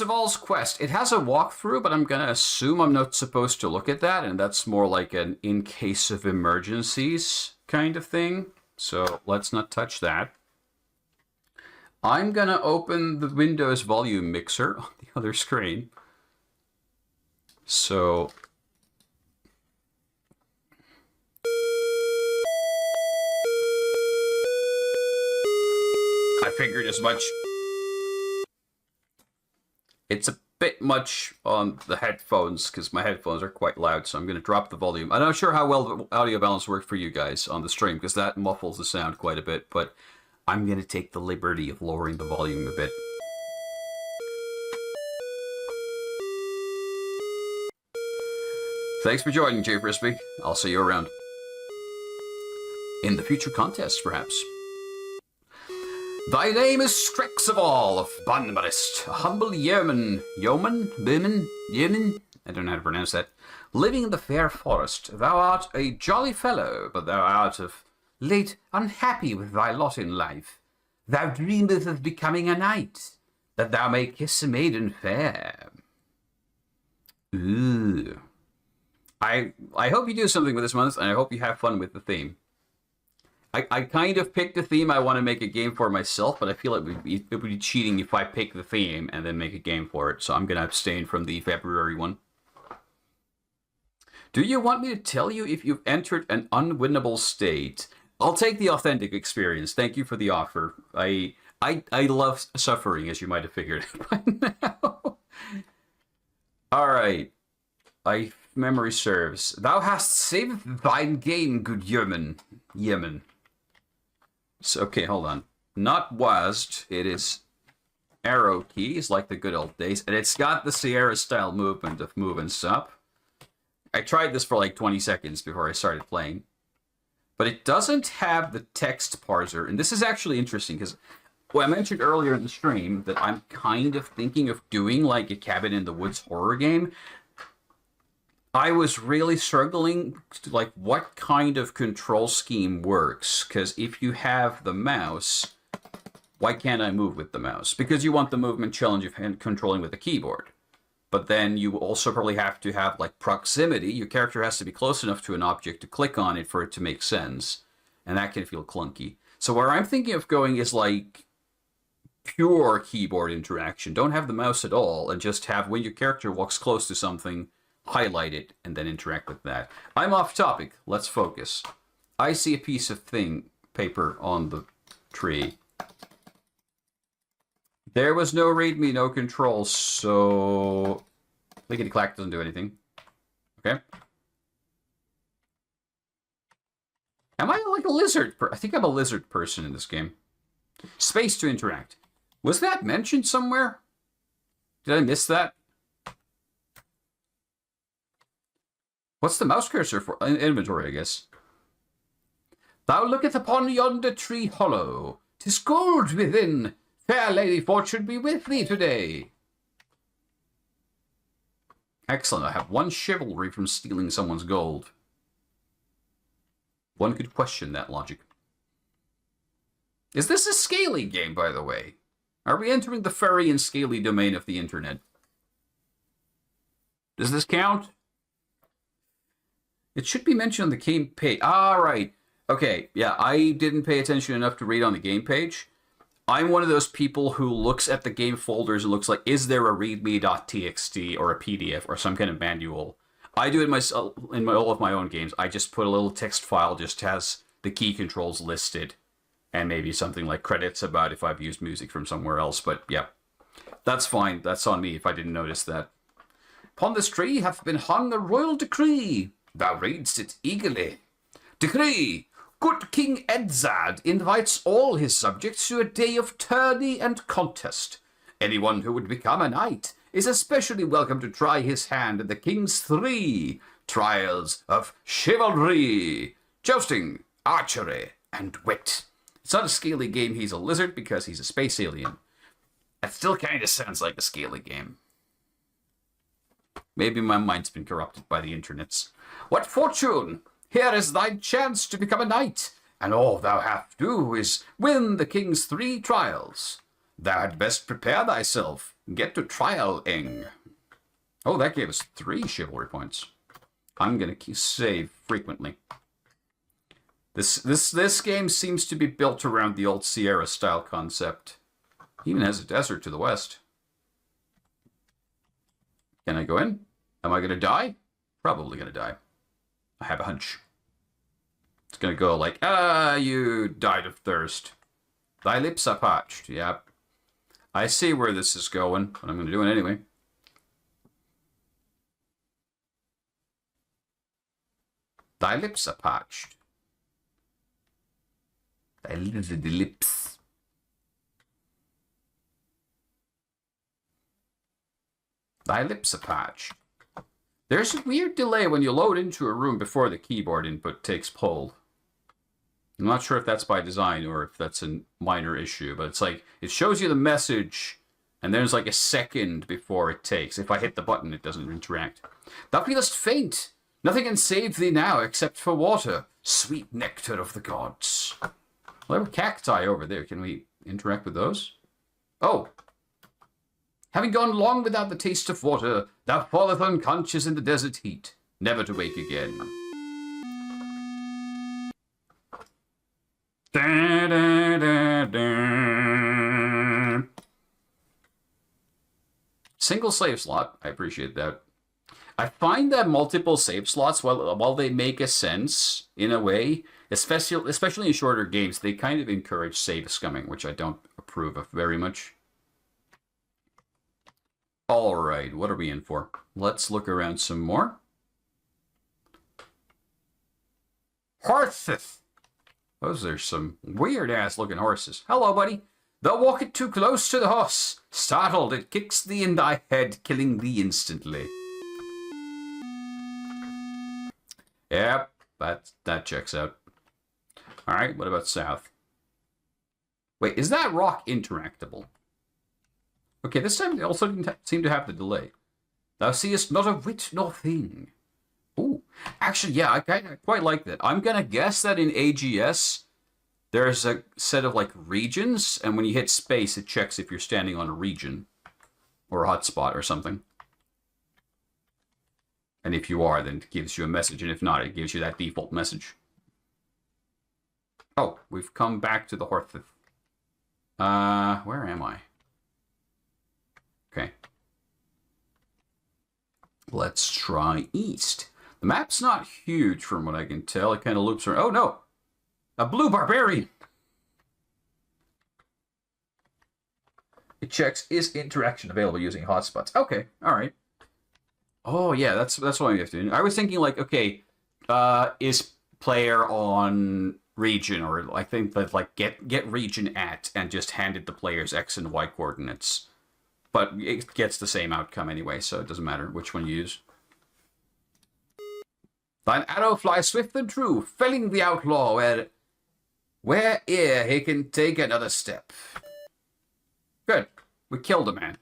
Skrexeval's Quest. It has a walkthrough, but I'm going to assume I'm not supposed to look at that, and that's more like an in case of emergencies kind of thing. So let's not touch that. I'm going to open the Windows volume mixer on the other screen. So I figured as much. It's a bit much on the headphones because my headphones are quite loud, so I'm going to drop the volume. I'm not sure how well the audio balance worked for you guys on the stream because that muffles the sound quite a bit, but I'm going to take the liberty of lowering the volume a bit. Thanks for joining, Jay Frisbee. I'll see you around. In the future contests, perhaps. Thy name is Skrexeval of Banmarist, a humble yeoman, I don't know how to pronounce that, living in the fair forest. Thou art a jolly fellow, but thou art of late unhappy with thy lot in life. Thou dreameth of becoming a knight, that thou may kiss a maiden fair. Ooh. I hope you do something with this month, and I hope you have fun with the theme. I kind of picked the theme I want to make a game for myself, but I feel it would be cheating if I pick the theme and then make a game for it, so I'm going to abstain from the February one. Do you want me to tell you if you've entered an unwinnable state? I'll take the authentic experience. Thank you for the offer. I love suffering, as you might have figured by now. Alright. Memory serves. Thou hast saved thine game, good yeoman. So, okay, hold on. Not WASD. It is arrow keys, like the good old days. And it's got the Sierra-style movement of move and stop. I tried this for like 20 seconds before I started playing. But it doesn't have the text parser. And this is actually interesting, because well, I mentioned earlier in the stream that I'm kind of thinking of doing like a Cabin in the Woods horror game. I was really struggling to, like, what kind of control scheme works. Because if you have the mouse, why can't I move with the mouse? Because you want the movement challenge of controlling with the keyboard. But then you also probably have to have, like, proximity. Your character has to be close enough to an object to click on it for it to make sense. And that can feel clunky. So where I'm thinking of going is, like, pure keyboard interaction. Don't have the mouse at all, and just have, when your character walks close to something, highlight it, and then interact with that. I'm off topic. Let's focus. I see a piece of paper on the tree. There was no readme, no control, so clickety-clack doesn't do anything. Okay. Am I like a lizard? I think I'm a lizard person in this game. Space to interact. Was that mentioned somewhere? Did I miss that? What's the mouse cursor for? Inventory, I guess. Thou looketh upon yonder tree hollow. 'Tis gold within. Fair Lady Fortune be with thee today. Excellent. I have one chivalry from stealing someone's gold. One could question that logic. Is this a scaly game, by the way? Are we entering the furry and scaly domain of the internet? Does this count? It should be mentioned on the game page. Ah, right. Okay, yeah, I didn't pay attention enough to read on the game page. I'm one of those people who looks at the game folders and looks like, is there a readme.txt or a PDF or some kind of manual? I do it myself in all of my own games. I just put a little text file, just has the key controls listed, and maybe something like credits about if I've used music from somewhere else. But yeah, that's fine. That's on me if I didn't notice that. Upon this tree hath been hung a royal decree. Thou readst it eagerly. Decree! Good King Edzard invites all his subjects to a day of tourney and contest. Anyone who would become a knight is especially welcome to try his hand at the King's 3 trials of chivalry, jousting, archery, and wit. It's not a scaly game. He's a lizard because he's a space alien. That still kind of sounds like a scaly game. Maybe my mind's been corrupted by the internets. What fortune! Here is thy chance to become a knight, and all thou have to do is win the King's 3 trials. Thou had best prepare thyself. Get to trial-ing. Oh, that gave us 3 chivalry points. I'm gonna save frequently. This game seems to be built around the old Sierra style concept. Even has a desert to the west. Can I go in? Am I gonna die? Probably gonna die. I have a hunch. It's gonna go like, you died of thirst. Thy lips are parched. Yep. I see where this is going, but I'm gonna do it anyway. Thy lips are parched. Thy lips. Thy lips are parched. There's a weird delay when you load into a room before the keyboard input takes hold. I'm not sure if that's by design or if that's a minor issue, but it's like, it shows you the message, and there's like a second before it takes. If I hit the button, it doesn't interact. Thou feelest faint. Nothing can save thee now except for water. Sweet nectar of the gods. Well, there were cacti over there. Can we interact with those? Oh. Having gone long without the taste of water, thou falleth unconscious in the desert heat, never to wake again. Da, da, da, da. Single save slot. I appreciate that. I find that multiple save slots, while they make a sense in a way, especially in shorter games, they kind of encourage save scumming, which I don't approve of very much. All right, what are we in for? Let's look around some more. Horses. Those are some weird-ass looking horses. Hello, buddy. Thou walkest too close to the horse. Startled, it kicks thee in thy head, killing thee instantly. Yep, that checks out. All right, what about south? Wait, is that rock interactable? Okay, this time it also didn't seem to have the delay. Thou seest not a whit nor thing. Ooh, actually, yeah, I quite like that. I'm gonna guess that in AGS, there's a set of like regions, and when you hit space, it checks if you're standing on a region or a hotspot or something. And if you are, then it gives you a message, and if not, it gives you that default message. Oh, we've come back to the Horthith. Where am I? Okay. Let's try east. The map's not huge from what I can tell. It kind of loops around. Oh, no! A blue barbarian! It checks, is interaction available using hotspots? Okay, alright. Oh, yeah, that's what I have to do. I was thinking, like, okay, is player on region, or I think that, like, get region at, and just hand it the player's X and Y coordinates. But it gets the same outcome anyway, so it doesn't matter which one you use. Thine arrow flies swift and true, felling the outlaw where'er he can take another step. Good. We killed a man.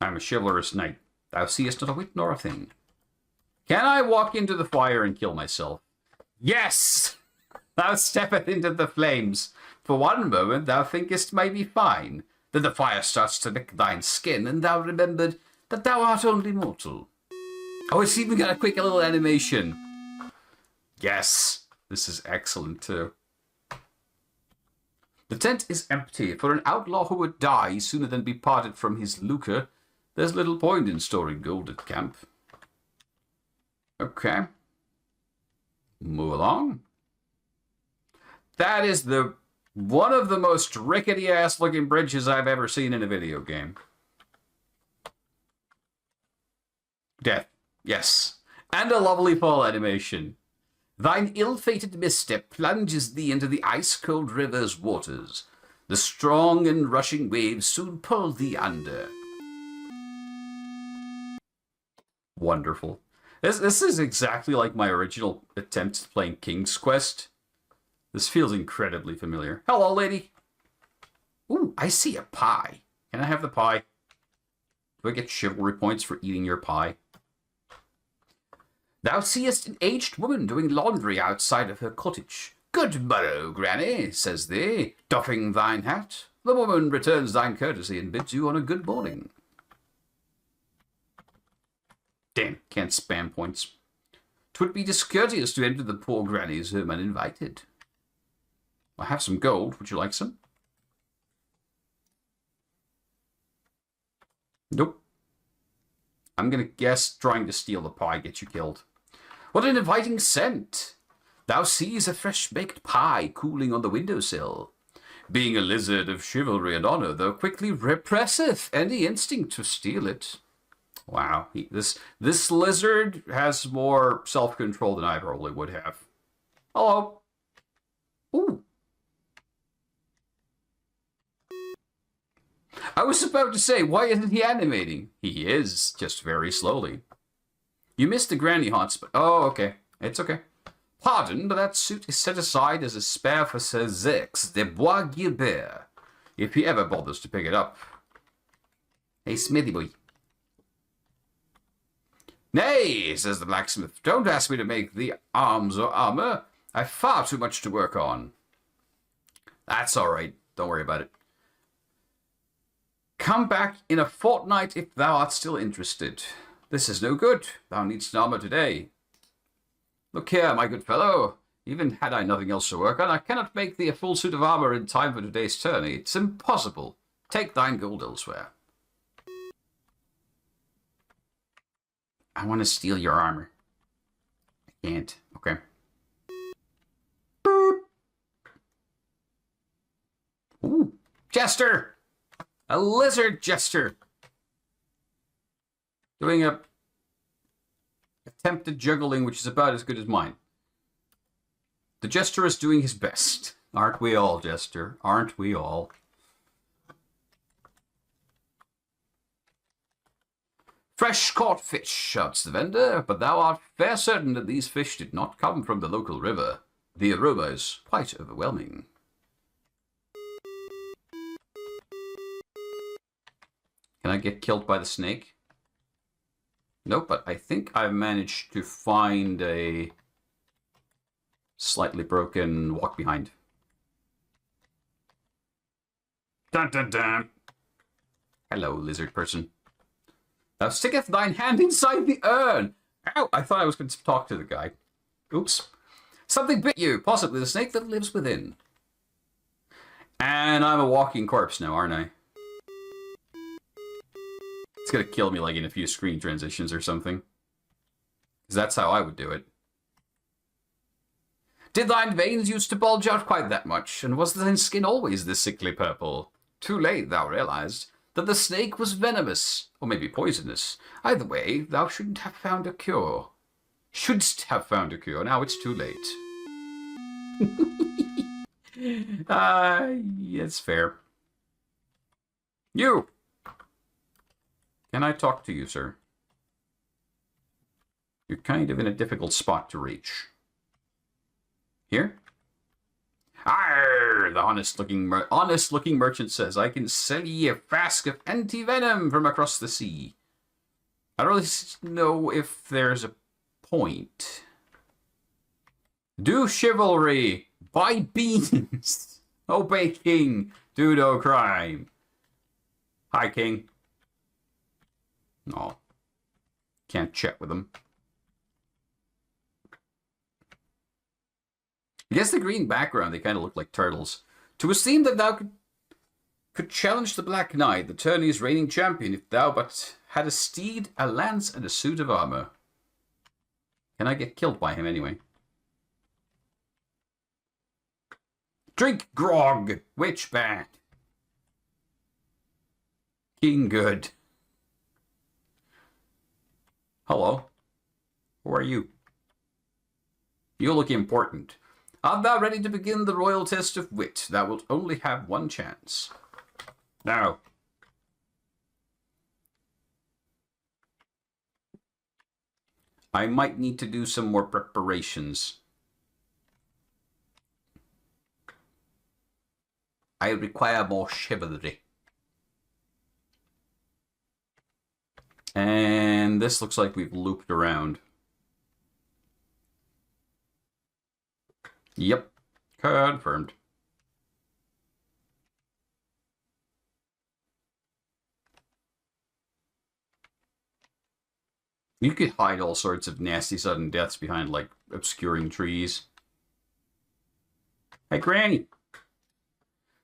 I'm a chivalrous knight. Thou seest not a whit nor a thing. Can I walk into the fire and kill myself? Yes! Thou steppeth into the flames. For one moment thou thinkest may be fine. Then the fire starts to lick thine skin, and thou remembered that thou art only mortal. Oh, it's even got a quick little animation. Yes, this is excellent too. The tent is empty. For an outlaw who would die sooner than be parted from his lucre, there's little point in storing gold at camp. Okay. Move along. That is one of the most rickety-ass looking bridges I've ever seen in a video game. Death. Yes. And a lovely fall animation. Thine ill-fated misstep plunges thee into the ice-cold river's waters. The strong and rushing waves soon pull thee under. Wonderful. This is exactly like my original attempt at playing King's Quest. This feels incredibly familiar. Hello, lady. Ooh, I see a pie. Can I have the pie? Do I get chivalry points for eating your pie? Thou seest an aged woman doing laundry outside of her cottage. Good morrow, granny, says thee, doffing thine hat. The woman returns thine courtesy and bids you on a good morning. Damn, can't spam points. 'Twould be discourteous to enter the poor granny's home uninvited. I have some gold. Would you like some? Nope. I'm gonna guess trying to steal the pie gets you killed. What an inviting scent! Thou sees a fresh-baked pie cooling on the windowsill. Being a lizard of chivalry and honor, thou quickly represseth any instinct to steal it. Wow, this lizard has more self-control than I probably would have. Hello. Ooh. I was about to say, why isn't he animating? He is, just very slowly. You missed the granny hotspot. Oh, okay. It's okay. Pardon, but that suit is set aside as a spare for Sir Zex de Bois-Guilbert, if he ever bothers to pick it up. Hey, Smithy boy. Nay, says the blacksmith, don't ask me to make the arms or armor. I've far too much to work on. That's all right. Don't worry about it. Come back in a fortnight if thou art still interested. This is no good. Thou needst armor today. Look here, my good fellow. Even had I nothing else to work on, I cannot make thee a full suit of armor in time for today's tourney. It's impossible. Take thine gold elsewhere. I want to steal your armor. I can't. Okay. Boop. Ooh, jester! A lizard jester! Doing a attempted juggling, which is about as good as mine. The jester is doing his best. Aren't we all, jester? Aren't we all? Fresh caught fish, shouts the vendor, but thou art fair certain that these fish did not come from the local river. The aroma is quite overwhelming. Can I get killed by the snake? Nope, but I think I've managed to find a slightly broken walk behind. Dun dun dun. Hello, lizard person. Thou sticketh thine hand inside the urn. Ow, I thought I was going to talk to the guy. Oops. Something bit you, possibly the snake that lives within. And I'm a walking corpse now, aren't I? It's going to kill me like in a few screen transitions or something. Because that's how I would do it. Did thine veins used to bulge out quite that much? And was thine skin always this sickly purple? Too late thou realized that the snake was venomous, or maybe poisonous. Either way, thou shouldn't have found a cure. Shouldst have found a cure. Now it's too late. It's fair. You! Can I talk to you, sir? You're kind of in a difficult spot to reach. Here? Arr! The honest-looking merchant says, I can sell ye a flask of anti-venom from across the sea. I don't really know if there's a point. Do chivalry. Buy beans. Obey king. Do no crime. Hi, king. No. Can't chat with him. Against the green background, they kind of look like turtles. To esteem that thou could challenge the Black Knight, the tourney's reigning champion, if thou but had a steed, a lance, and a suit of armor. Can I get killed by him anyway? Drink grog, witch bad. King good. Hello. Who are you? You look important. Art thou ready to begin the royal test of wit? Thou wilt only have one chance. Now. I might need to do some more preparations. I require more chivalry. And this looks like we've looped around. Yep. Confirmed. You could hide all sorts of nasty sudden deaths behind, like, obscuring trees. Hey, Granny.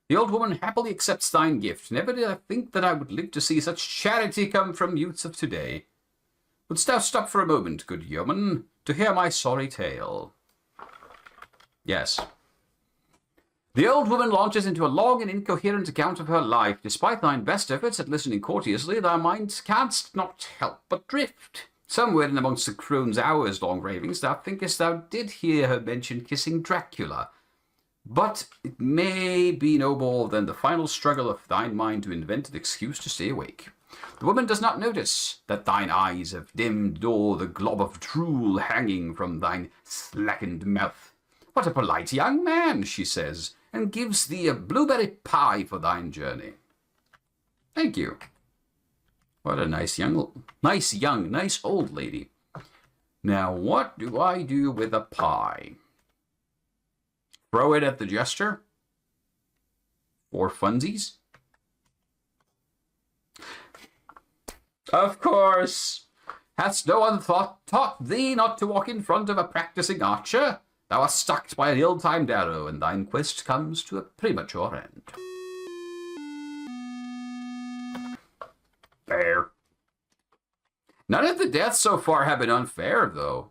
The old woman happily accepts thine gift. Never did I think that I would live to see such charity come from youths of today. Wouldst thou stop for a moment, good yeoman, to hear my sorry tale? Yes. The old woman launches into a long and incoherent account of her life. Despite thine best efforts at listening courteously, thy mind canst not help but drift. Somewhere in amongst the crone's hours-long ravings, thou thinkest thou did hear her mention kissing Dracula. But it may be no more than the final struggle of thine mind to invent an excuse to stay awake. The woman does not notice that thine eyes have dimmed, nor the glob of drool hanging from thine slackened mouth. What a polite young man, she says, and gives thee a blueberry pie for thine journey. Thank you. What a nice old lady. Now, what do I do with a pie? Throw it at the jester? For funsies? Of course. Hast no one taught thee not to walk in front of a practicing archer? Thou art struck by an ill-timed arrow, and thine quest comes to a premature end. Fair. None of the deaths so far have been unfair, though.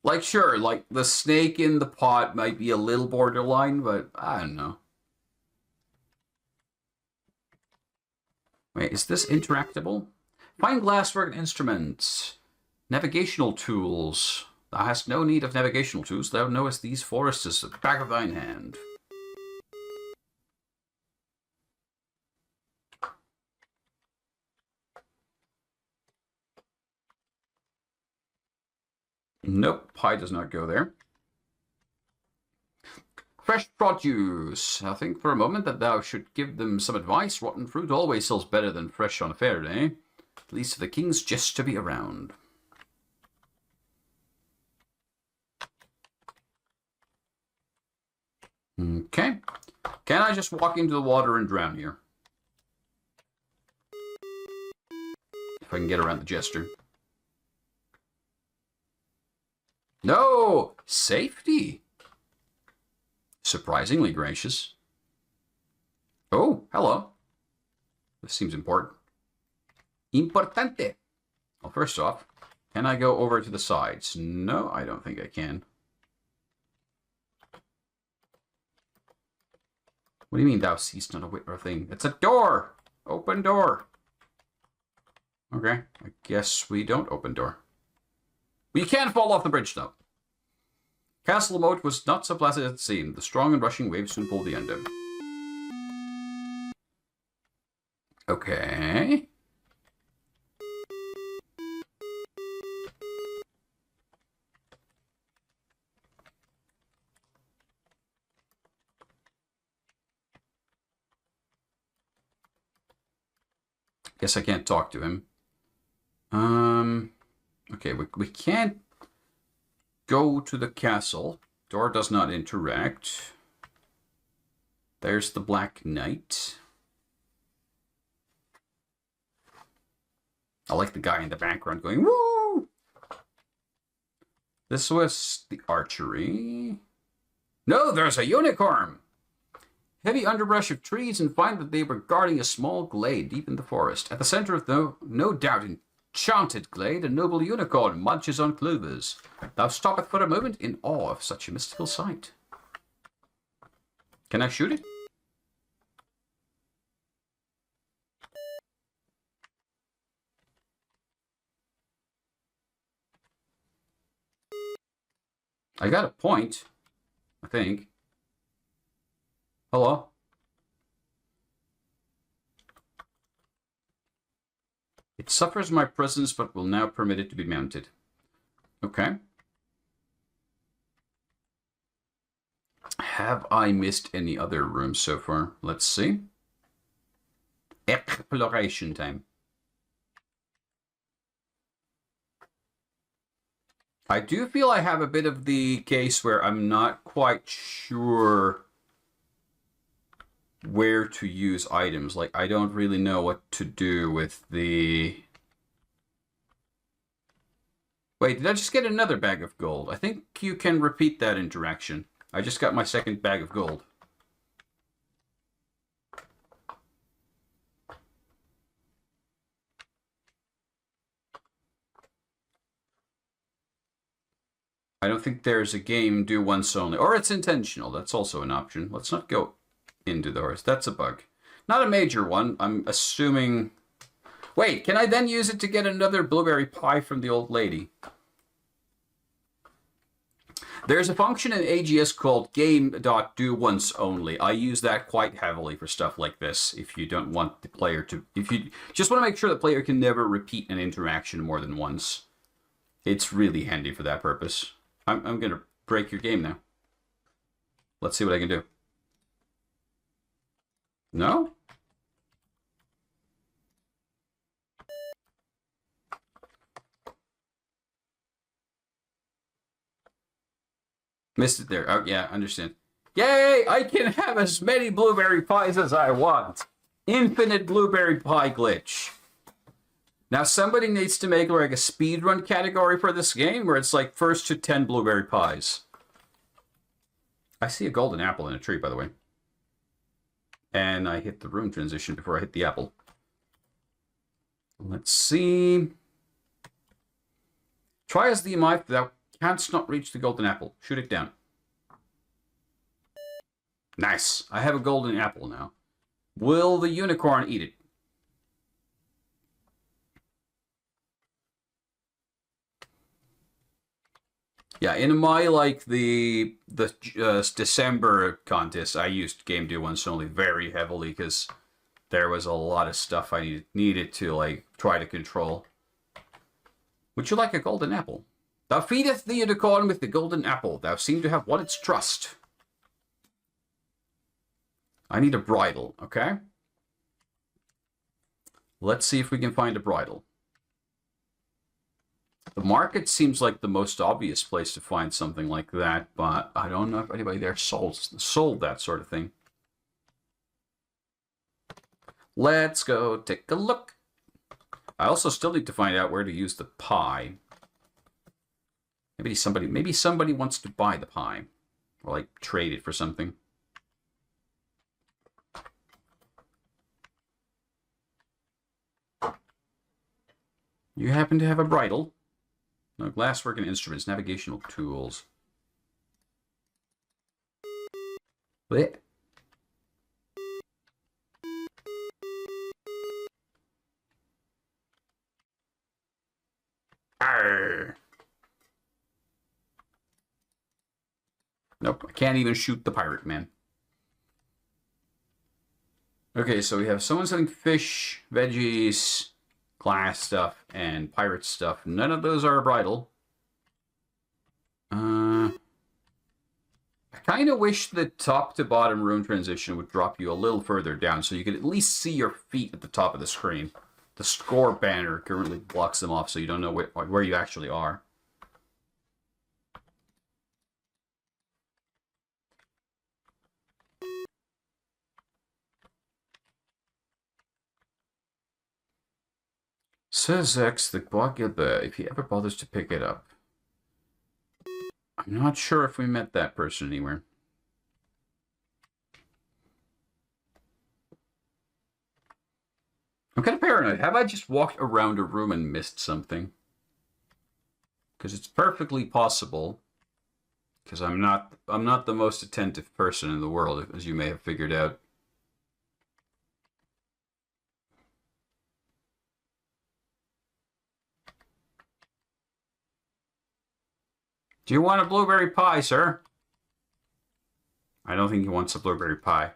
Like, sure, like, the snake in the pot might be a little borderline, but I don't know. Wait, is this interactable? Find glasswork and instruments. Navigational tools. Thou hast no need of navigational tools. Thou knowest these forests as the back of thine hand. Nope, pie does not go there. Fresh produce. I think for a moment that thou should give them some advice. Rotten fruit always sells better than fresh on a fair day. At least for the king's just to be around. Okay. Can I just walk into the water and drown here? If I can get around the jester. No! Safety! Surprisingly gracious. Oh, hello. This seems important. Importante. Well, first off, can I go over to the sides? No, I don't think I can. What do you mean thou seest not a wit or thing? It's a door! Open door! Okay, I guess we don't open door. We can't fall off the bridge, though. Castle moat was not so placid as it seemed. The strong and rushing waves soon pulled the end of. Okay. Guess I can't talk to him. Okay, we can't go to the castle. Door does not interact. There's the Black Knight. I like the guy in the background going, woo! This was the archery. No, there's a unicorn! Heavy underbrush of trees, and find that they were guarding a small glade deep in the forest. At the center of the no doubt enchanted glade, a noble unicorn munches on clovers. Thou stoppeth for a moment in awe of such a mystical sight. Can I shoot it? I got a point, I think. Hello? It suffers my presence, but will now permit it to be mounted. Okay. Have I missed any other rooms so far? Let's see. Exploration time. I do feel I have a bit of the case where I'm not quite sure where to use items. Like, I don't really know what to do with the Wait, did I just get another bag of gold? I think you can repeat that interaction. I just got my second bag of gold. I don't think there's a game do once only. Or it's intentional. That's also an option. Let's not go into those. That's a bug. Not a major one. I'm assuming... Wait, can I then use it to get another blueberry pie from the old lady? There's a function in AGS called game.doOnceOnly. I use that quite heavily for stuff like this. If you don't want the player to... If you just want to make sure the player can never repeat an interaction more than once. It's really handy for that purpose. I'm going to break your game now. Let's see what I can do. No? Missed it there. Oh, yeah, understand. Yay! I can have as many blueberry pies as I want. Infinite blueberry pie glitch. Now, somebody needs to make like a speedrun category for this game where it's like first to 10 blueberry pies. I see a golden apple in a tree, by the way. And I hit the room transition before I hit the apple. Let's see. Try as thee might, thou canst not reach the golden apple. Shoot it down. Nice. I have a golden apple now. Will the unicorn eat it? Yeah, in my, like, the December contest, I used Game Do Once Only very heavily because there was a lot of stuff I needed to, like, try to control. Would you like a golden apple? Thou feedeth the unicorn with the golden apple. Thou seem to have won its trust. I need a bridle, okay? Let's see if we can find a bridle. The market seems like the most obvious place to find something like that, but I don't know if anybody there sold that sort of thing. Let's go take a look. I also still need to find out where to use the pie. Maybe somebody wants to buy the pie, or like trade it for something. You happen to have a bridle? No, glasswork and instruments, navigational tools. Blech. Arr. Nope, I can't even shoot the pirate man. Okay, so we have someone selling fish, veggies, glass stuff, and pirate stuff. None of those are a bridle. I kind of wish the top to bottom room transition would drop you a little further down so you could at least see your feet at the top of the screen. The score banner currently blocks them off so you don't know where you actually are. Says X, the Guagilba, if he ever bothers to pick it up. I'm not sure if we met that person anywhere. I'm kind of paranoid. Have I just walked around a room and missed something? Because it's perfectly possible. Because I'm not the most attentive person in the world, as you may have figured out. Do you want a blueberry pie, sir? I don't think he wants a blueberry pie.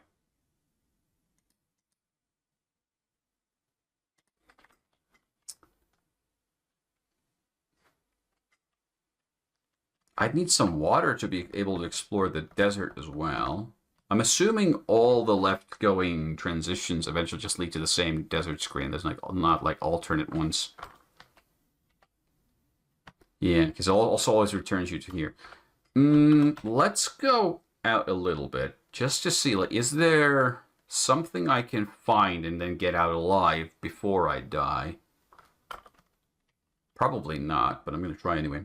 I'd need some water to be able to explore the desert as well. I'm assuming all the left-going transitions eventually just lead to the same desert screen. There's not like alternate ones. Yeah, because it also always returns you to here. Let's go out a little bit just to see, like, is there something I can find and then get out alive before I die? Probably not, but I'm going to try anyway.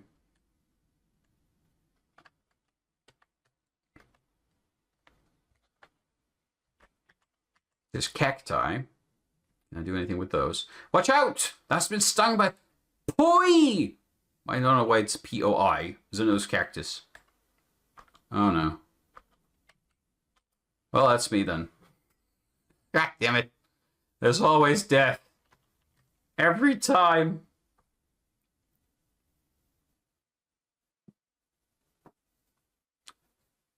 There's cacti. Can I do anything with those? Watch out! That's been stung by poi! I don't know why it's P-O-I. Is it nose cactus? Oh no. Well, that's me then. God damn it. There's always death. Every time.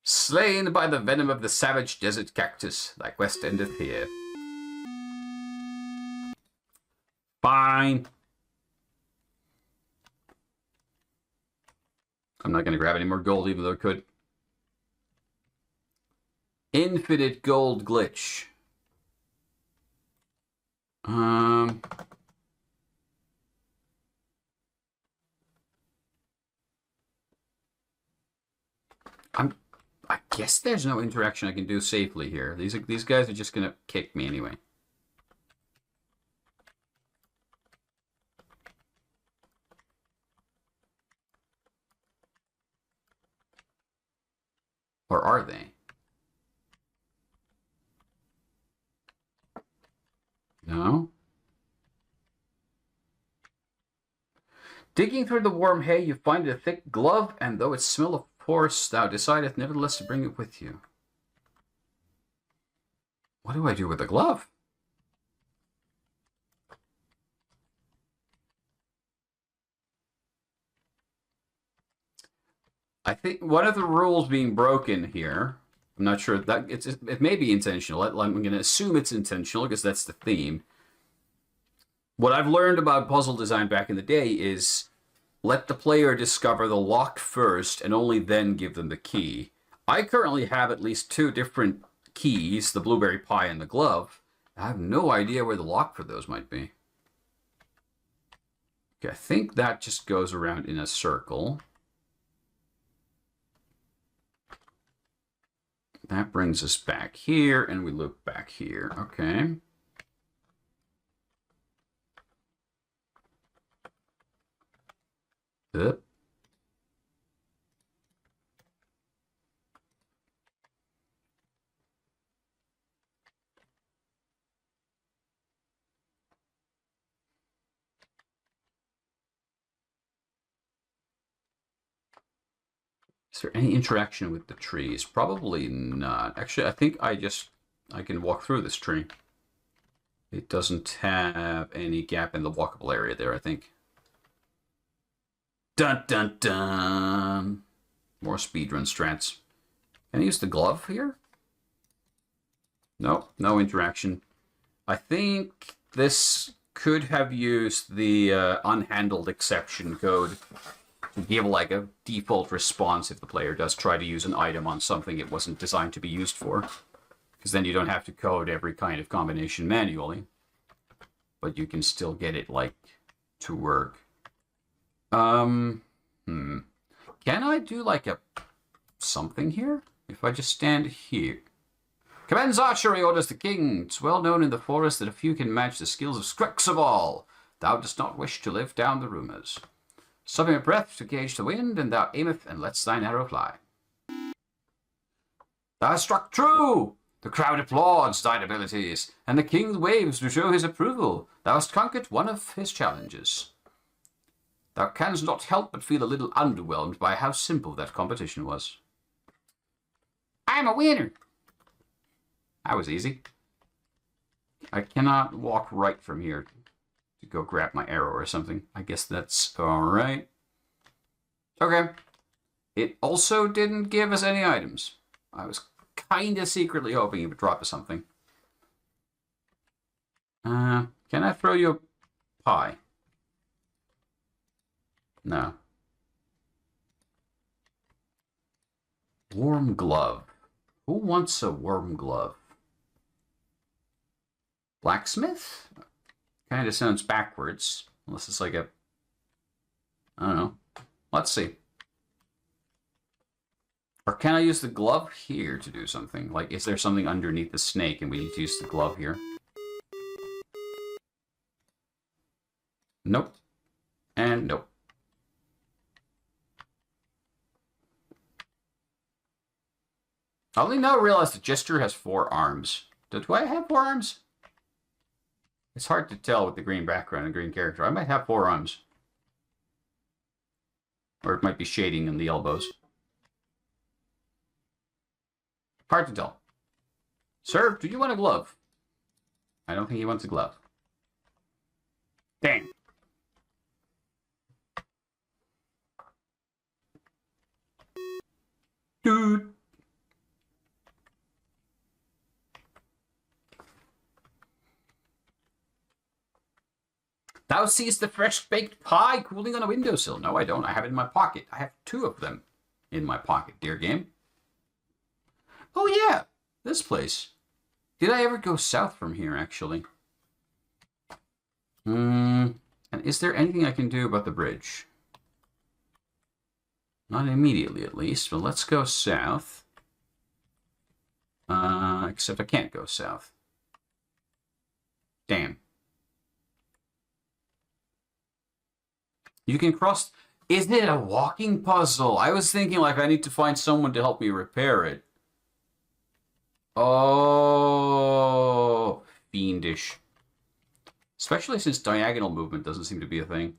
Slain by the venom of the savage desert cactus, thy quest endeth here. Fine. I'm not going to grab any more gold, even though I could. Infinite gold glitch. I guess there's no interaction I can do safely here. These guys are just gonna kick me anyway. Or are they? No? Digging through the warm hay, you find a thick glove, and though it smell of pores, thou decideth nevertheless to bring it with you. What do I do with the glove? I think one of the rules being broken here, I'm not sure that it may be intentional. I'm going to assume it's intentional because that's the theme. What I've learned about puzzle design back in the day is let the player discover the lock first and only then give them the key. I currently have at least 2 different keys, the blueberry pie and the glove. I have no idea where the lock for those might be. Okay, I think that just goes around in a circle. That brings us back here, and we loop back here. Okay. Up. Is there any interaction with the trees? Probably not. Actually, I think I can walk through this tree. It doesn't have any gap in the walkable area there, I think. Dun dun dun! More speedrun strats. Can I use the glove here? Nope, no interaction. I think this could have used the unhandled exception code to give like a default response if the player does try to use an item on something it wasn't designed to be used for. Because then you don't have to code every kind of combination manually. But you can still get it like to work. Can I do like a something here? If I just stand here. Commends archery, orders the king. It's well known in the forest that a few can match the skills of Skrexeval. Thou dost not wish to live down the rumors. Stopping a breath to gauge the wind, and thou aimeth and lets thine arrow fly. Thou hast struck true! The crowd applauds thine abilities, and the king waves to show his approval. Thou hast conquered one of his challenges. Thou canst not help but feel a little underwhelmed by how simple that competition was. I'm a winner! That was easy. I cannot walk right from here to go grab my arrow or something. I guess that's alright. Okay. It also didn't give us any items. I was kind of secretly hoping it would drop us something. Can I throw you a pie? No. Warm glove. Who wants a warm glove? Blacksmith? Kind of sounds backwards. Unless it's like a... I don't know. Let's see. Or can I use the glove here to do something? Like, is there something underneath the snake and we need to use the glove here? Nope. And And nope. I only now realize the Jester has 4 arms. Do I have 4 arms? It's hard to tell with the green background and green character. I might have 4 arms. Or it might be shading in the elbows. Hard to tell. Sir, do you want a glove? I don't think he wants a glove. Dang. Dude. Thou seest the fresh-baked pie cooling on a windowsill. No, I don't. I have it in my pocket. I have 2 of them in my pocket, dear game. Oh, yeah. This place. Did I ever go south from here, actually? And is there anything I can do about the bridge? Not immediately, at least. But let's go south. Except I can't go south. Damn. You can cross... Is it a walking puzzle? I was thinking, like, I need to find someone to help me repair it. Oh, fiendish. Especially since diagonal movement doesn't seem to be a thing.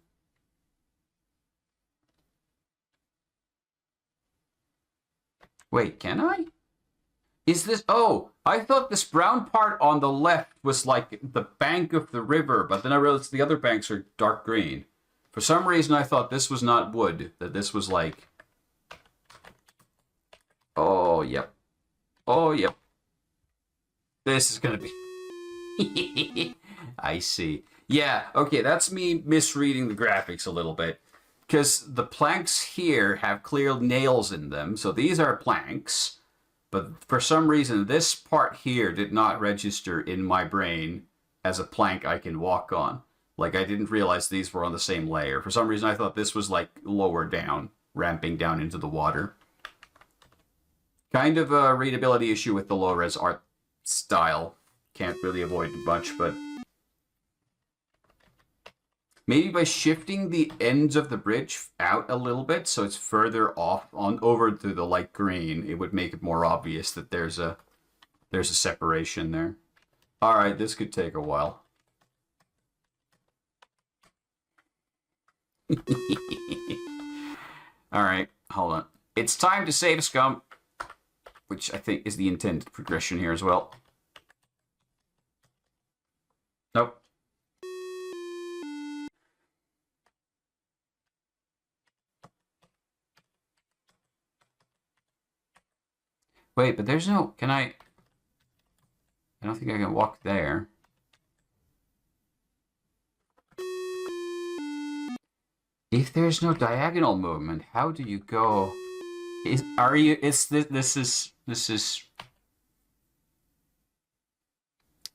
Wait, can I? Is this... Oh, I thought this brown part on the left was like the bank of the river, but then I realized the other banks are dark green. For some reason, I thought this was not wood, that this was like... Oh, yep. Oh, yep. This is going to be... I see. Yeah, okay, that's me misreading the graphics a little bit. Because the planks here have clear nails in them, so these are planks. But for some reason, this part here did not register in my brain as a plank I can walk on. Like, I didn't realize these were on the same layer. For some reason, I thought this was, like, lower down, ramping down into the water. Kind of a readability issue with the low-res art style. Can't really avoid much, but... Maybe by shifting the ends of the bridge out a little bit, so it's further off, over to the light green, it would make it more obvious that there's a separation there. Alright, this could take a while. Alright, hold on. It's time to save scum. Which I think is the intended progression here as well. Nope. Wait, but there's no... Can I... I don't think I can walk there. If there's no diagonal movement, how do you go? This is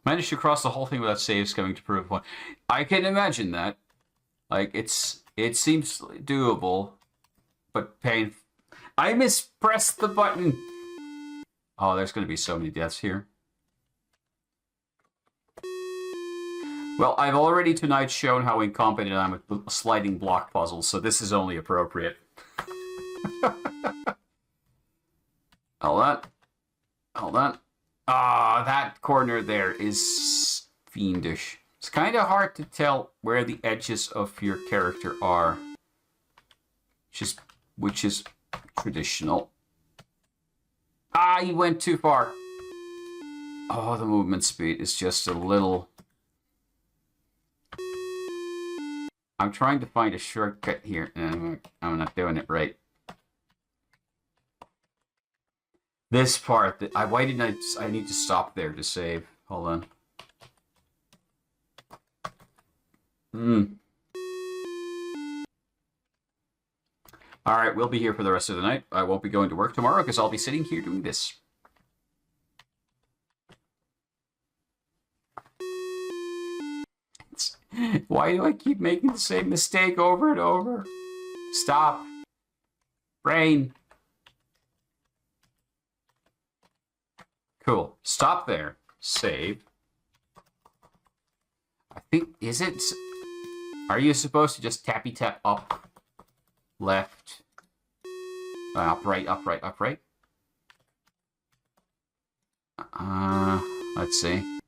managed to cross the whole thing without saves coming to prove a point. I can imagine that. Like it seems doable, but painful. I mispressed the button. Oh, there's going to be so many deaths here. Well, I've already tonight shown how incompetent I am with sliding block puzzles, so this is only appropriate. Hold on. Hold on. Ah, that corner there is fiendish. It's kind of hard to tell where the edges of your character are. Which is traditional. Ah, he went too far. Oh, the movement speed is just a little... I'm trying to find a shortcut here, and I'm not doing it right. This part, why didn't I need to stop there to save? Hold on. Alright, we'll be here for the rest of the night. I won't be going to work tomorrow because I'll be sitting here doing this. Why do I keep making the same mistake over and over? Stop. Brain. Cool. Stop there. Save. I think, is it... Are you supposed to just tappy tap up, left, up, right, up, right, up, right? Let's see.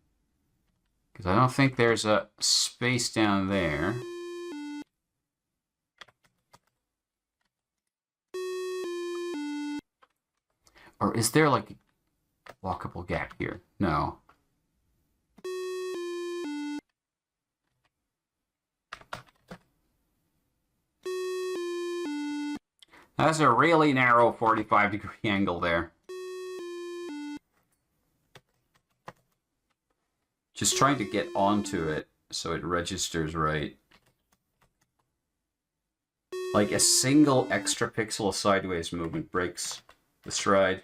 Because I don't think there's a space down there. Or is there like a walkable gap here? No. That's a really narrow 45-degree angle there. Just trying to get onto it so it registers right. Like a single extra pixel of sideways movement breaks the stride.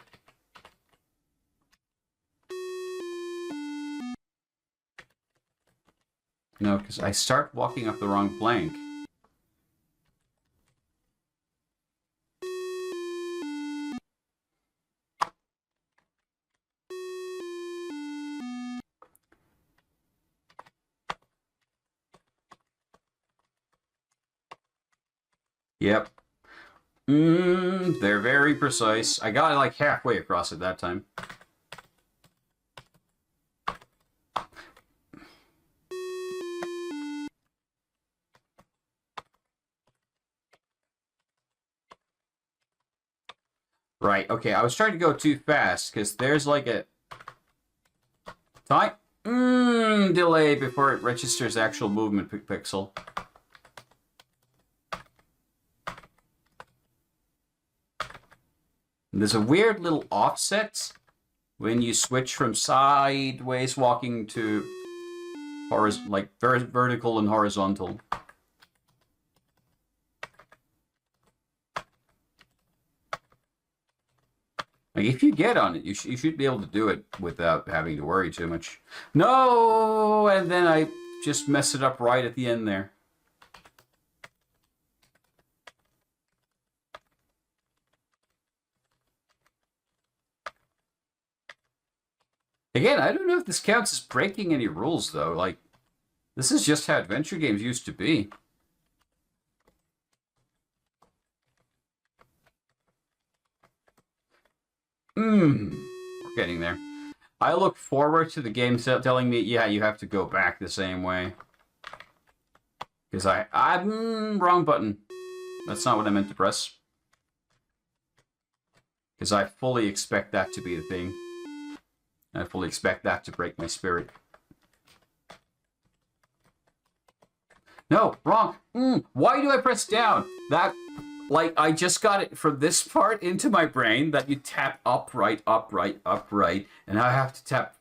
No, because I start walking up the wrong plank. Yep. They're very precise. I got like halfway across it that time. Right, okay, I was trying to go too fast, because there's like a time delay before it registers actual movement pixel. And there's a weird little offset when you switch from sideways walking to like vertical and horizontal. Like, if you get on it, you should be able to do it without having to worry too much. No! And then I just mess it up right at the end there. Again, I don't know if this counts as breaking any rules, though. Like, this is just how adventure games used to be. We're getting there. I look forward to the game telling me, yeah, you have to go back the same way. Because I'm wrong button. That's not what I meant to press. Because I fully expect that to be the thing. I fully expect that to break my spirit. No, wrong. Why do I press down? That, like, I just got it from this part into my brain that you tap up, right, up, right, up, right. And I have to tap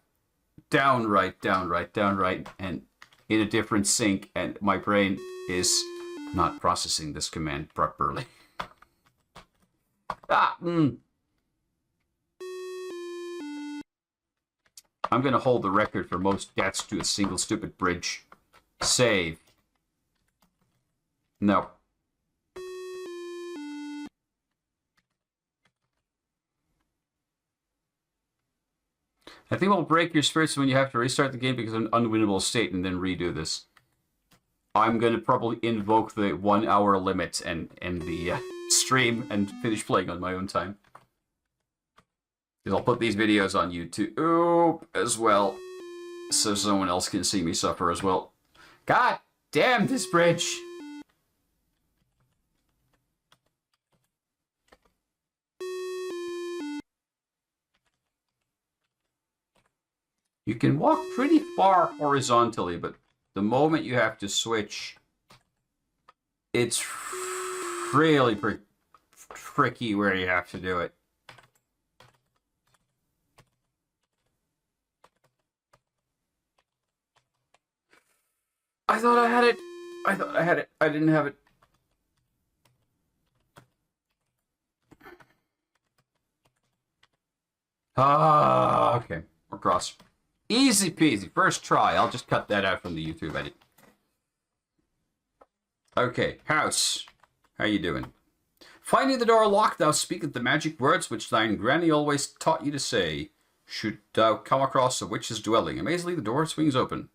down, right, down, right, down, right. And in a different sync. And my brain is not processing this command properly. I'm going to hold the record for most deaths to a single stupid bridge. Save. No. I think it will break your spirits when you have to restart the game because of an unwinnable state and then redo this. I'm going to probably invoke the 1 hour limit and end the stream and finish playing on my own time. I'll put these videos on YouTube as well, so someone else can see me suffer as well. God damn this bridge! You can walk pretty far horizontally, but the moment you have to switch, it's really tricky where you have to do it. I thought I had it. I thought I had it. I didn't have it. Okay. We're cross. Easy peasy. First try. I'll just cut that out from the YouTube edit. Okay. House. How you doing? Finding the door locked, thou speakest the magic words which thine granny always taught you to say. Should thou come across a witch's dwelling, amazingly the door swings open.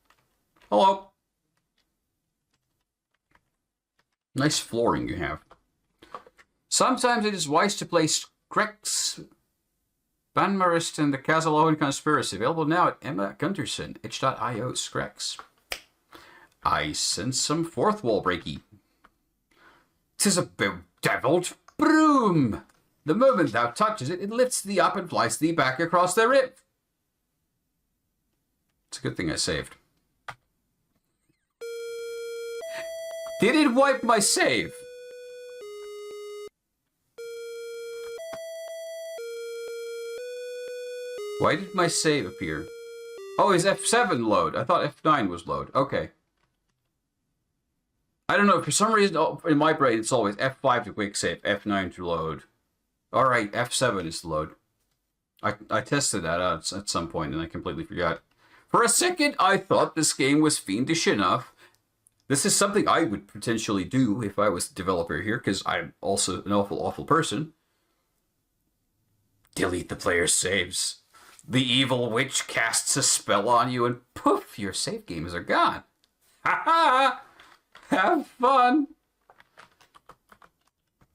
Hello. Nice flooring you have. Sometimes it is wise to play Skrexeval and the Casaloan Conspiracy. Available now at Emma Gundersen, itch.io Skrex. I sense some fourth wall breaky. 'Tis a bedeviled broom. The moment thou touches it, it lifts thee up and flies thee back across the rib. It's a good thing I saved. Did it wipe my save? Why did my save appear? Oh, is F7 load? I thought F9 was load. Okay. I don't know. For some reason, in my brain, it's always F5 to quick save, F9 to load. All right, F7 is the load. I tested that out at some point, and I completely forgot. For a second, I thought this game was fiendish enough. This is something I would potentially do if I was the developer here, because I'm also an awful person. Delete the player's saves. The evil witch casts a spell on you, and poof, your save games are gone. Ha ha! Have fun!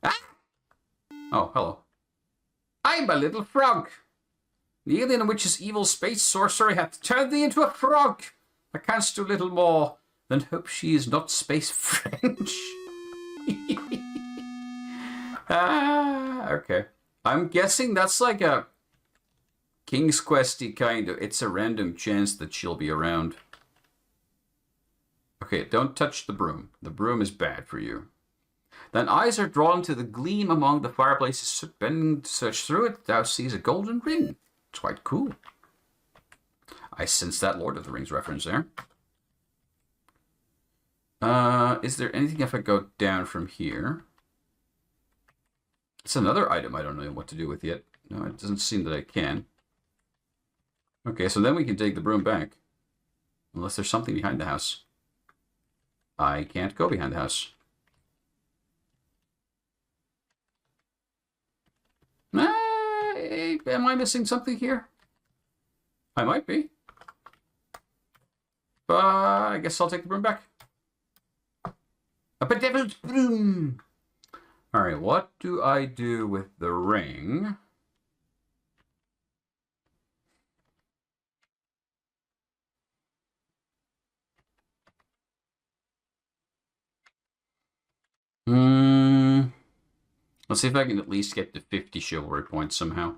Ah! Oh, hello. I'm a little frog. The alien witch's evil space sorcery hath turned thee into a frog. I canst do little more than hope she is not space French. Okay. I'm guessing that's like a King's Questy kind of. It's a random chance that she'll be around. Okay, don't touch the broom. The broom is bad for you. Then eyes are drawn to the gleam among the fireplaces. Bending to search through it, thou sees a golden ring. It's quite cool. I sense that Lord of the Rings reference there. Is there anything if I go down from here? It's another item I don't know what to do with yet. No, it doesn't seem that I can. Okay, so then we can take the broom back. Unless there's something behind the house. I can't go behind the house. Am I missing something here? I might be. But I guess I'll take the broom back. A bedeviled broom! Alright, what do I do with the ring? Let's see if I can at least get to 50 chivalry points somehow.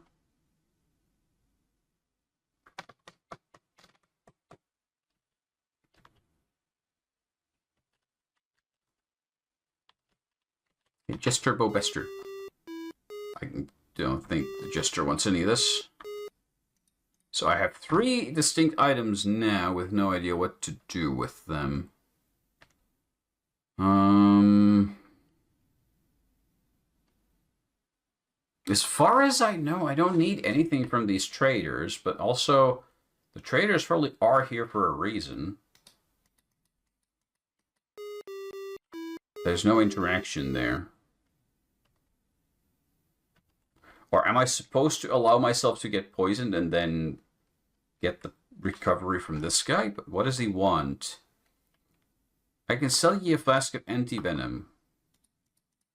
Okay, Jester Bobester. I don't think the Jester wants any of this. So I have 3 distinct items now with no idea what to do with them. As far as I know, I don't need anything from these traders, but also the traders probably are here for a reason. There's no interaction there. Or am I supposed to allow myself to get poisoned and then get the recovery from this guy? But what does he want? I can sell you a flask of anti-venom.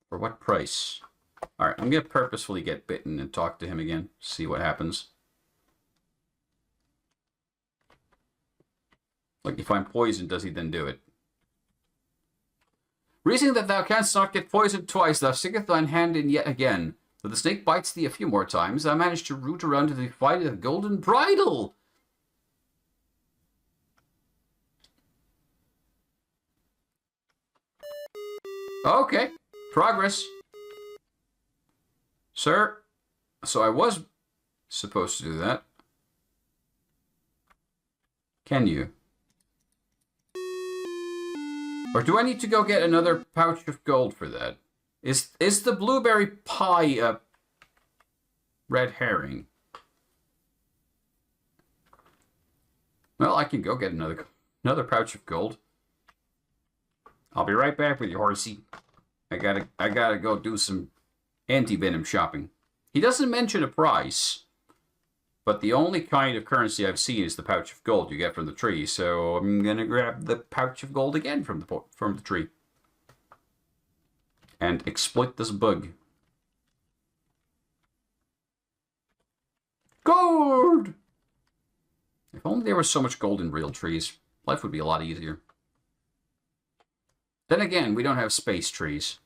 For what price? Alright, I'm going to purposefully get bitten and talk to him again. See what happens. Like, if I'm poisoned, does he then do it? Reasoning that thou canst not get poisoned twice, thou sticketh thine hand in yet again. Though the snake bites thee a few more times, thou managed to root around to the fight of the golden bridle. Okay, progress. Sir, so I was supposed to do that. Can you? Or do I need to go get another pouch of gold for that? Is the blueberry pie a red herring? Well, I can go get another pouch of gold. I'll be right back with you, horsey. I gotta go do some anti-venom shopping. He doesn't mention a price, but the only kind of currency I've seen is the pouch of gold you get from the tree. So I'm gonna grab the pouch of gold again from the tree. and exploit this bug. Gold! If only there was so much gold in real trees, life would be a lot easier. Then again, we don't have space trees.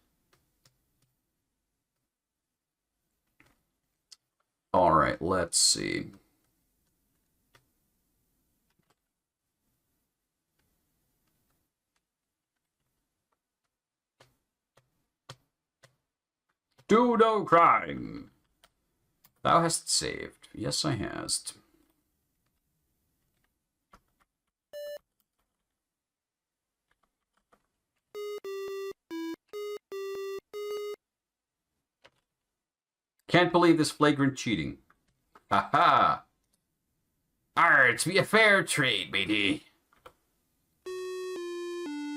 Alright, let's see. Do no crime. Thou hast saved. Yes, I hast. Can't believe this flagrant cheating. Ha ha! Arr, it's be a fair trade, matey.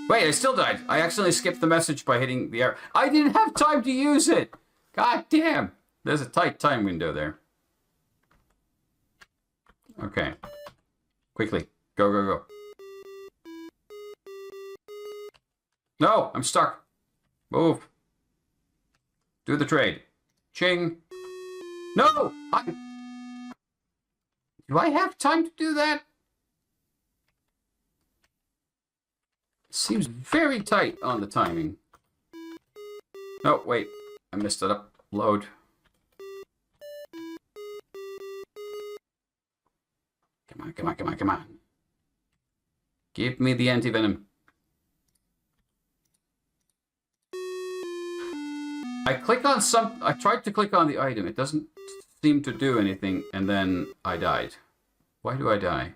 Wait, I still died. I accidentally skipped the message by hitting the arrow. I didn't have time to use it! God damn! There's a tight time window there. Okay. Quickly. Go, go, go. No! I'm stuck. Move. Do the trade. Ching. No! Do I have time to do that? Seems very tight on the timing. Oh, wait. I messed it up. Load. Come on, come on, come on, come on. Give me the anti-venom. I tried to click on the item. It doesn't seem to do anything, and then I died. Why do I die?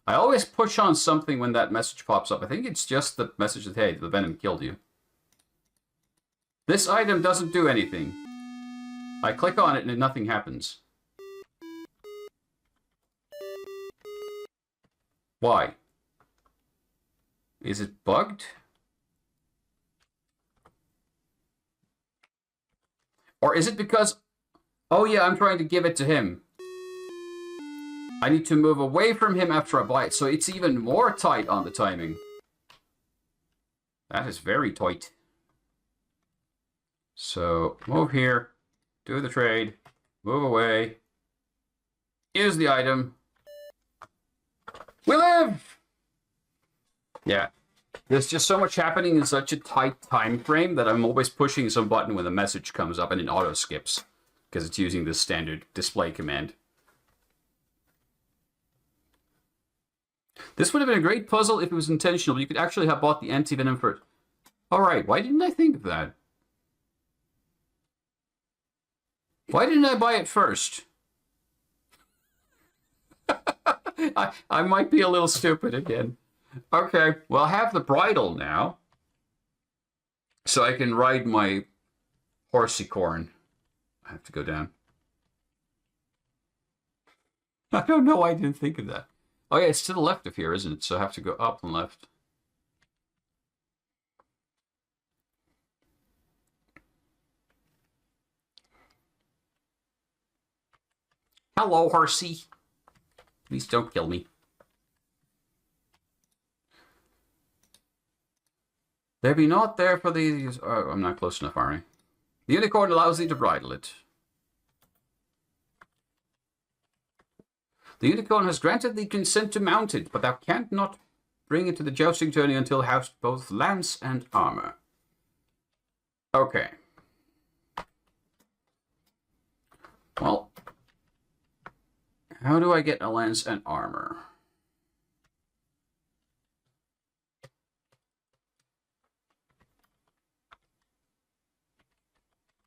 I always push on something when that message pops up. I think it's just the message that, hey, the venom killed you. This item doesn't do anything. I click on it and nothing happens. Why? Is it bugged? Or is it because... Oh yeah, I'm trying to give it to him. I need to move away from him after I buy it, so it's even more tight on the timing. That is very tight. So, move here, do the trade, move away, use the item. We live! Yeah. There's just so much happening in such a tight time frame that I'm always pushing some button when the message comes up and it auto skips because it's using this standard display command. This would have been a great puzzle if it was intentional. You could actually have bought the anti-venom first. Alright, why didn't I think of that? Why didn't I buy it first? I might be a little stupid again. Okay, well, I have the bridle now. So I can ride my horsey-corn. I have to go down. I don't know why I didn't think of that. Oh yeah, it's to the left of here, isn't it? So I have to go up and left. Hello, horsey. Please don't kill me. There be naught there for these... Oh, I'm not close enough, are I? The unicorn allows thee to bridle it. The unicorn has granted thee consent to mount it, but thou canst not bring it to the jousting tourney until thou hast both lance and armor. Okay. Well, how do I get a lance and armor?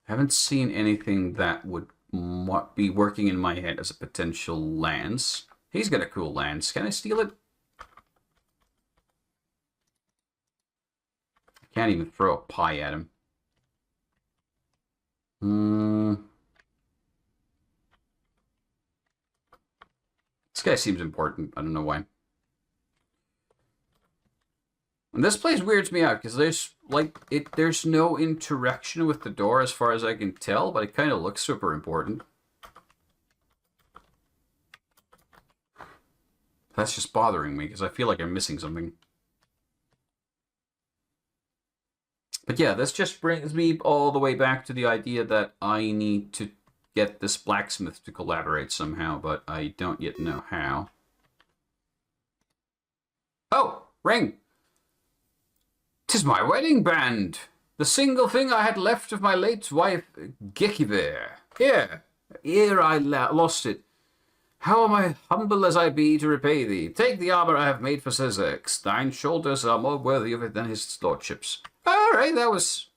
Haven't seen anything that would be working in my head as a potential lance. He's got a cool lance. Can I steal it? I can't even throw a pie at him. This guy seems important. I don't know why. And this place weirds me out because there's no interaction with the door as far as I can tell, but it kind of looks super important. That's just bothering me because I feel like I'm missing something. But yeah, this just brings me all the way back to the idea that I need to get this blacksmith to collaborate somehow, but I don't yet know how. Oh, ring! 'Tis my wedding band! The single thing I had left of my late wife, Gekiver. Here I lost it. How am I humble as I be to repay thee? Take the armor I have made for Sir Xerx. Thine shoulders are more worthy of it than his lordship's. Alright, that was...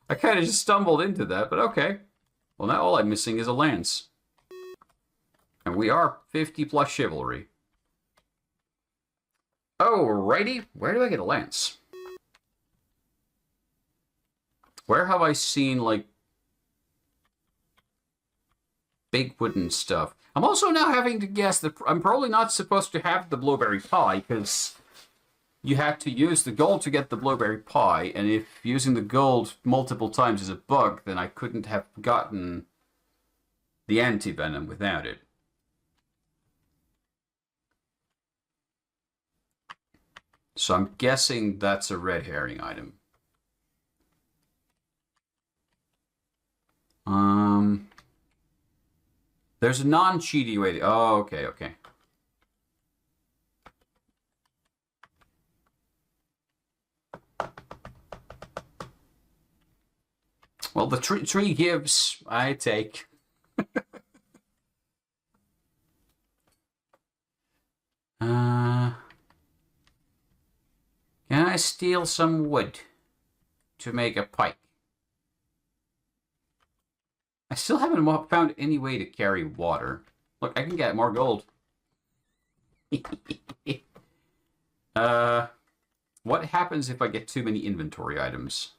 I kind of just stumbled into that, but okay. Well, now all I'm missing is a lance. And we are 50 plus chivalry. Alrighty, where do I get a lance? Where have I seen, like, big wooden stuff? I'm also now having to guess that I'm probably not supposed to have the blueberry pie, because you had to use the gold to get the blueberry pie, and if using the gold multiple times is a bug, then I couldn't have gotten the anti-venom without it. So I'm guessing that's a red herring item. There's a non-cheaty way to... Oh, okay. Well, the tree gives, I take. Can I steal some wood to make a pike? I still haven't found any way to carry water. Look, I can get more gold. What happens if I get too many inventory items?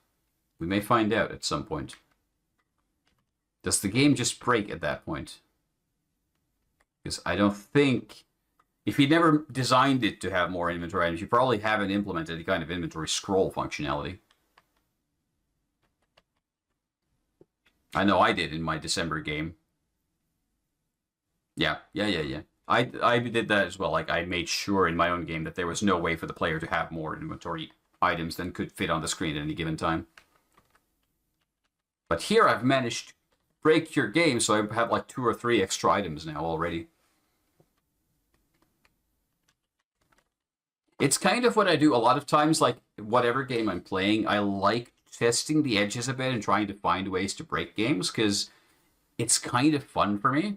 We may find out at some point. Does the game just break at that point? Because I don't think... If you never designed it to have more inventory items, you probably haven't implemented any kind of inventory scroll functionality. I know I did in my December game. Yeah. I did that as well. Like, I made sure in my own game that there was no way for the player to have more inventory items than could fit on the screen at any given time. But here I've managed to break your game, so I have like 2 or 3 extra items now already. It's kind of what I do a lot of times, like, whatever game I'm playing, I like testing the edges a bit and trying to find ways to break games, because it's kind of fun for me.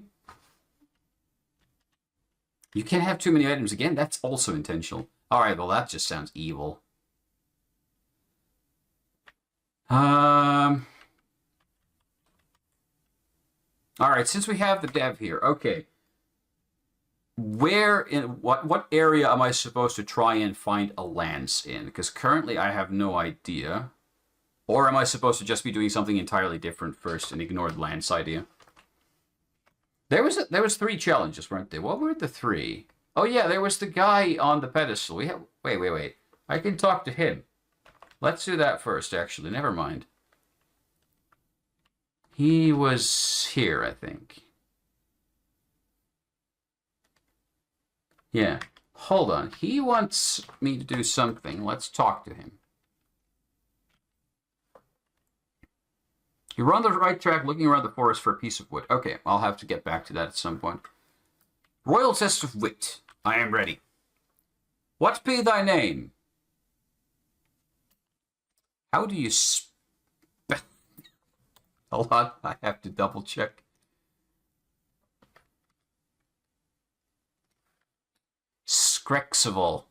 You can't have too many items again. That's also intentional. Alright, well, that just sounds evil. Alright, since we have the dev here, okay. Where in what area am I supposed to try and find a lance in? Because currently I have no idea. Or am I supposed to just be doing something entirely different first and ignore the lance idea? There was 3 challenges, weren't there? What were the 3? Oh yeah, there was the guy on the pedestal. Wait. I can talk to him. Let's do that first, actually. Never mind. He was here, I think. Yeah. Hold on. He wants me to do something. Let's talk to him. You're on the right track looking around the forest for a piece of wood. Okay, I'll have to get back to that at some point. Royal test of wit. I am ready. What be thy name? How do you spell? Hold on, I have to double check. Skrexeval.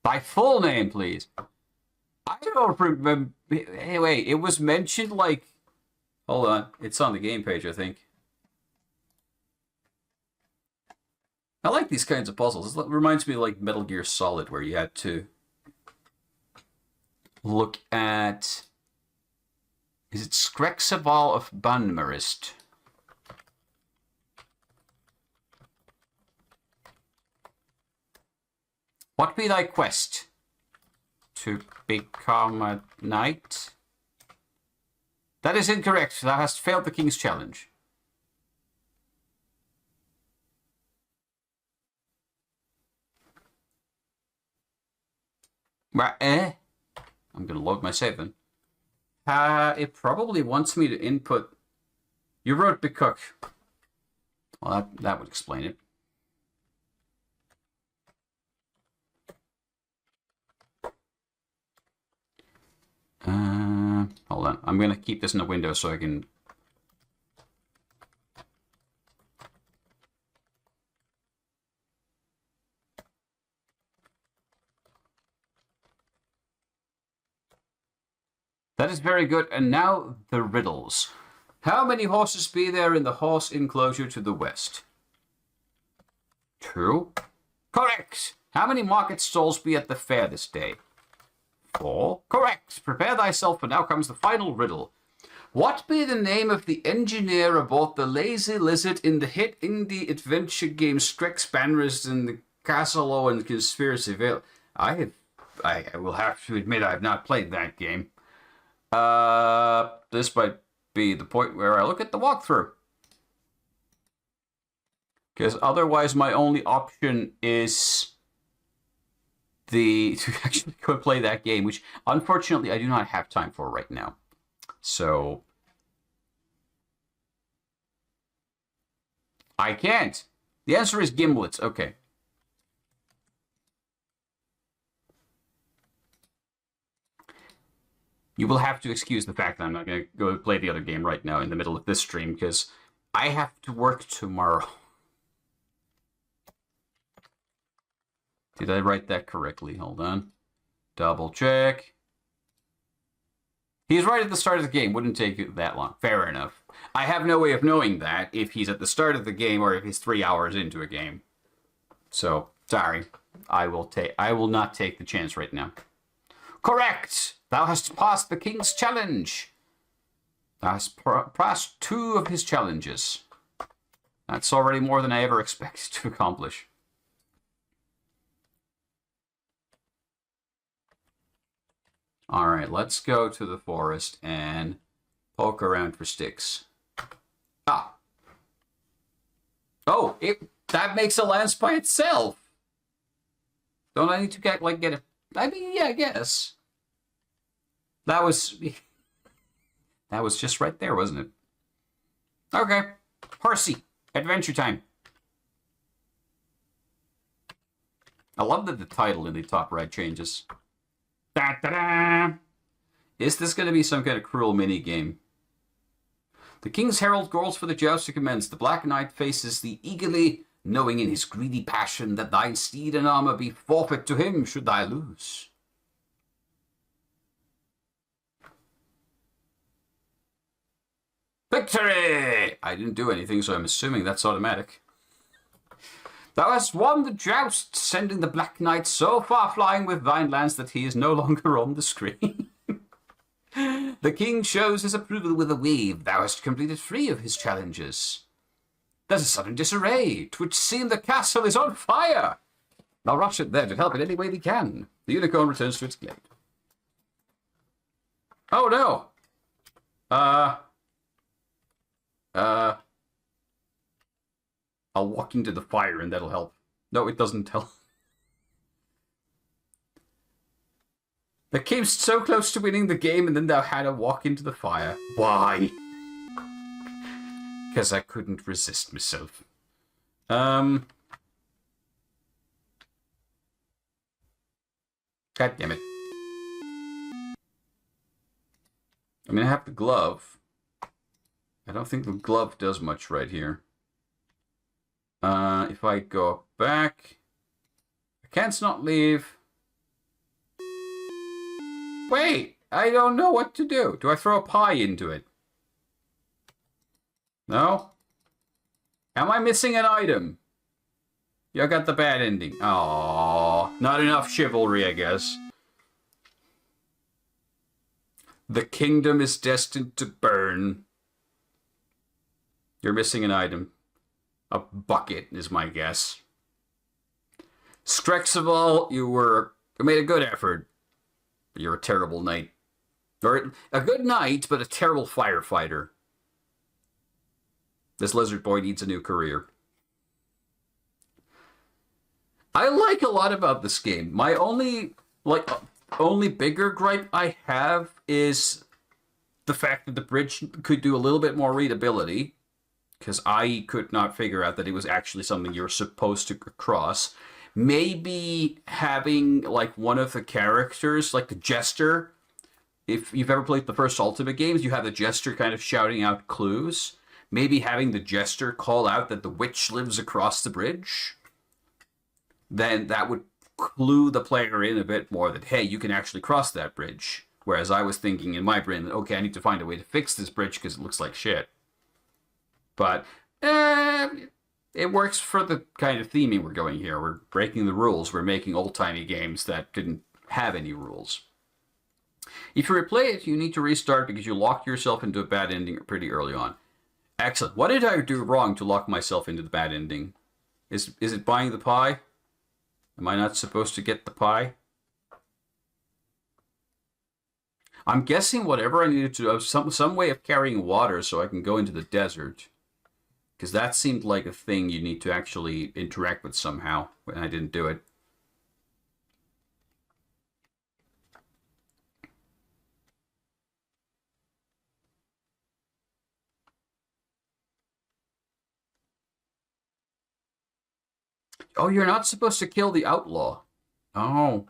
Thy full name, please. I don't remember. Hey, wait, it was mentioned like... Hold on, it's on the game page, I think. I like these kinds of puzzles. It reminds me of like Metal Gear Solid, where you had to look at... Is it Skrexeval of Banmarist? What be thy quest? To become a knight? That is incorrect. Thou hast failed the king's challenge. I'm going to load my save then. It probably wants me to input... You wrote Cook. Well, that would explain it. Hold on. I'm going to keep this in the window so I can... That is very good. And now the riddles. How many horses be there in the horse enclosure to the west? 2. Correct. How many market stalls be at the fair this day? 4. Correct. Prepare thyself, for now comes the final riddle. What be the name of the engineer aboard the Lazy Lizard in the hit indie adventure game Skrexeval in the Castle and Conspiracyville? I will have to admit I have not played that game. This might be the point where I look at the walkthrough. Because otherwise my only option is to actually go and play that game, which unfortunately I do not have time for right now. So I can't. The answer is Gimlets. Okay. You will have to excuse the fact that I'm not going to go play the other game right now in the middle of this stream, because I have to work tomorrow. Did I write that correctly? Hold on. Double check. He's right at the start of the game. Wouldn't take it that long. Fair enough. I have no way of knowing that if he's at the start of the game or if he's 3 hours into a game. So, sorry. I will not take the chance right now. Correct! Thou hast passed the king's challenge. Thou hast passed 2 of his challenges. That's already more than I ever expected to accomplish. Alright, let's go to the forest and poke around for sticks. Ah! Oh, that makes a lance by itself! Don't I need to get a... I mean, yeah, I guess. That was just right there, wasn't it? Okay. Horsey. Adventure time. I love that the title in the top right changes. Da-da-da! Is this going to be some kind of cruel mini-game? The King's Herald calls for the joust to commence. The Black Knight faces thee eagerly, knowing in his greedy passion that thine steed and armor be forfeit to him should thou lose. Victory! I didn't do anything, so I'm assuming that's automatic. Thou hast won the joust, sending the Black Knight so far flying with thine lance that he is no longer on the screen. The king shows his approval with a wave. Thou hast completed 3 of his challenges. There's a sudden disarray. 'Twould seem the castle is on fire. Thou rush it there to help in any way we can. The unicorn returns to its glade. Oh no! I'll walk into the fire and that'll help. No, it doesn't tell. They came so close to winning the game and then thou had to walk into the fire. Why? Because I couldn't resist myself. God damn it. I mean, I have the glove. I don't think the glove does much right here. If I go back... I can't not leave. Wait! I don't know what to do. Do I throw a pie into it? No? Am I missing an item? You got the bad ending. Aww. Not enough chivalry, I guess. The kingdom is destined to burn. You're missing an item. A bucket is my guess. Skrexeval, you made a good effort. But you're a terrible knight. Or a good knight, but a terrible firefighter. This lizard boy needs a new career. I like a lot about this game. My only, only bigger gripe I have is the fact that the bridge could do a little bit more readability, because I could not figure out that it was actually something you're supposed to cross. Maybe having like one of the characters, like the jester, if you've ever played the first Ultimate games, you have the jester kind of shouting out clues. Maybe having the jester call out that the witch lives across the bridge, then that would clue the player in a bit more that, hey, you can actually cross that bridge. Whereas I was thinking in my brain that, okay, I need to find a way to fix this bridge because it looks like shit. But it works for the kind of theming we're going here. We're breaking the rules. We're making old-timey games that didn't have any rules. If you replay it, you need to restart because you locked yourself into a bad ending pretty early on. Excellent. What did I do wrong to lock myself into the bad ending? Is it buying the pie? Am I not supposed to get the pie? I'm guessing whatever I needed to do, some way of carrying water so I can go into the desert. Because that seemed like a thing you need to actually interact with somehow, and I didn't do it. Oh, you're not supposed to kill the outlaw. Oh.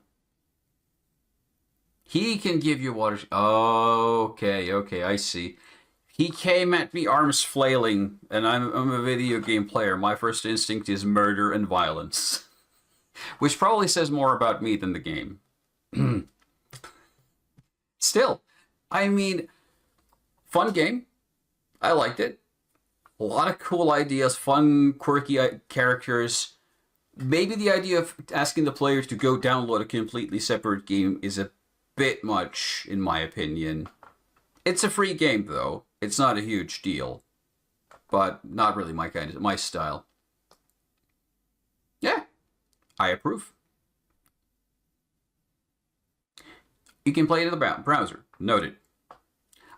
He can give you water. Okay, I see. He came at me arms flailing, and I'm a video game player. My first instinct is murder and violence. Which probably says more about me than the game. Still, I mean, fun game. I liked it. A lot of cool ideas, fun, quirky characters. Maybe the idea of asking the players to go download a completely separate game is a bit much, in my opinion. It's a free game, though. It's not a huge deal. But not really my style. Yeah, I approve. You can play it in the browser. Noted.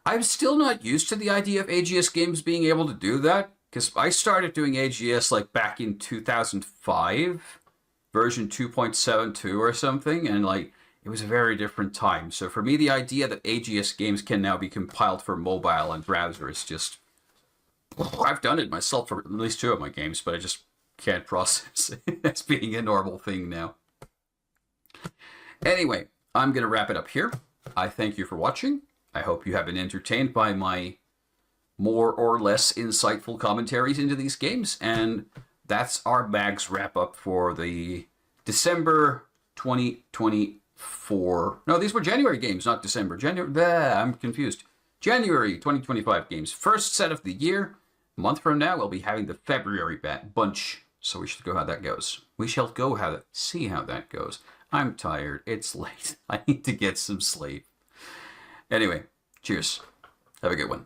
I'm still not used to the idea of AGS games being able to do that, because I started doing AGS like back in 2005, version 2.72 or something, and like it was a very different time. So for me, the idea that AGS games can now be compiled for mobile and browser is just... I've done it myself for at least 2 of my games, but I just can't process it as being a normal thing now. Anyway, I'm going to wrap it up here. I thank you for watching. I hope you have been entertained by my more or less insightful commentaries into these games. And that's our MAGS wrap-up for the December 2024. No, these were January games, not December. I'm confused. January 2025 games. First set of the year. A month from now, we'll be having the February bunch. So we should go how that goes. We shall go see how that goes. I'm tired. It's late. I need to get some sleep. Anyway, cheers. Have a good one.